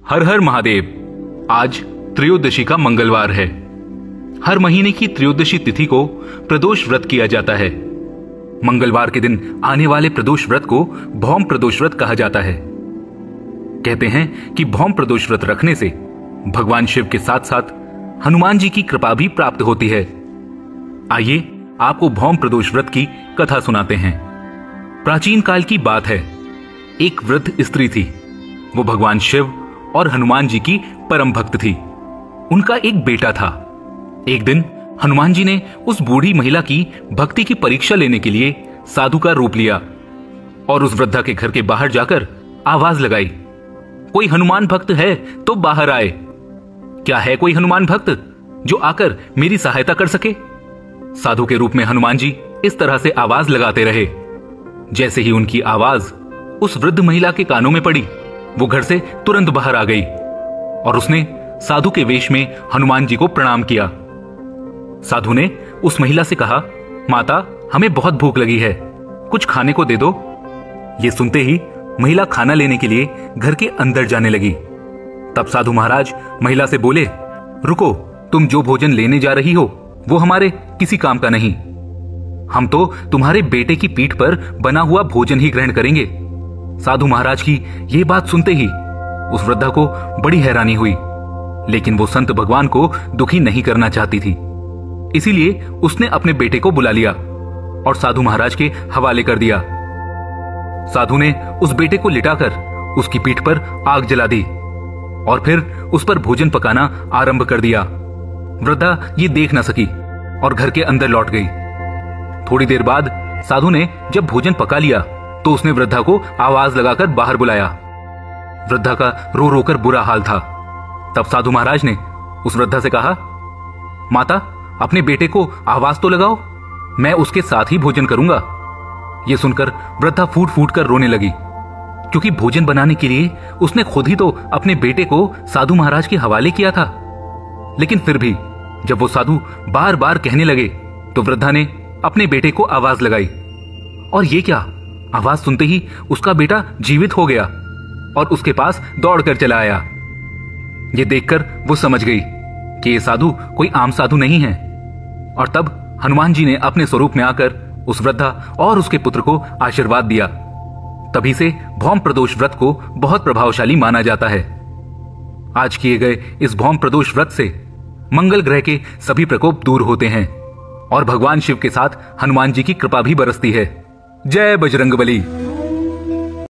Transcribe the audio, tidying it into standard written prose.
हर हर महादेव। आज त्रयोदशी का मंगलवार है। हर महीने की त्रयोदशी तिथि को प्रदोष व्रत किया जाता है। मंगलवार के दिन आने वाले प्रदोष व्रत को भौम प्रदोष व्रत कहा जाता है। कहते हैं कि भौम प्रदोष व्रत रखने से भगवान शिव के साथ साथ हनुमान जी की कृपा भी प्राप्त होती है। आइए आपको भौम प्रदोष व्रत की कथा सुनाते हैं। प्राचीन काल की बात है। एक वृद्ध स्त्री थी। वो भगवान शिव और हनुमान जी की परम भक्त थी। उनका एक बेटा था। एक दिन हनुमान जी ने उस बूढ़ी महिला की भक्ति की परीक्षा लेने के लिए साधु का रूप लिया और उस वृद्धा के घर के बाहर जाकर आवाज लगाई, कोई हनुमान भक्त है तो बाहर आए। क्या है कोई हनुमान भक्त जो आकर मेरी सहायता कर सके? साधु के रूप में हनुमान जी इस तरह से आवाज लगाते रहे। जैसे ही उनकी आवाज उस वृद्ध महिला के कानों में पड़ी, वो घर से तुरंत बाहर आ गई और उसने साधु के वेश में हनुमान जी को प्रणाम किया। साधु ने उस महिला से कहा, माता, हमें बहुत भूख लगी है, कुछ खाने को दे दो। ये सुनते ही महिला खाना लेने के लिए घर के अंदर जाने लगी। तब साधु महाराज महिला से बोले, रुको, तुम जो भोजन लेने जा रही हो वो हमारे किसी काम का नहीं। हम तो तुम्हारे बेटे की पीठ पर बना हुआ भोजन ही ग्रहण करेंगे। साधु महाराज की ये बात सुनते ही उस वृद्धा को बड़ी हैरानी हुई, लेकिन वो संत भगवान को दुखी नहीं करना चाहती थी। इसीलिए उसने अपने बेटे को बुला लिया और साधु महाराज के हवाले कर दिया। साधु ने उस बेटे को लिटाकर उसकी पीठ पर आग जला दी और फिर उस पर भोजन पकाना आरंभ कर दिया। वृद्धा ये देख न सकी और घर के अंदर लौट गई। थोड़ी देर बाद साधु ने जब भोजन पका लिया तो उसने वृद्धा को आवाज लगाकर बाहर बुलाया। वृद्धा का रो रोकर बुरा हाल था। तब साधु महाराज ने उस वृद्धा से कहा, माता, अपने बेटे को आवाज तो लगाओ, मैं उसके साथ ही भोजन करूंगा। यह सुनकर वृद्धा फूट फूट कर रोने लगी, क्योंकि भोजन बनाने के लिए उसने खुद ही तो अपने बेटे को साधु महाराज के हवाले किया था। लेकिन फिर भी जब वो साधु बार बार कहने लगे तो वृद्धा ने अपने बेटे को आवाज लगाई और ये क्या, आवाज सुनते ही उसका बेटा जीवित हो गया और उसके पास दौड़कर चला आया। ये देखकर वो समझ गई कि ये साधु कोई आम साधु नहीं है। और तब हनुमान जी ने अपने स्वरूप में आकर उस वृद्धा और उसके पुत्र को आशीर्वाद दिया। तभी से भौम प्रदोष व्रत को बहुत प्रभावशाली माना जाता है। आज किए गए इस भौम प्रदोष व्रत से मंगल ग्रह के सभी प्रकोप दूर होते हैं और भगवान शिव के साथ हनुमान जी की कृपा भी बरसती है। जय बजरंगबली।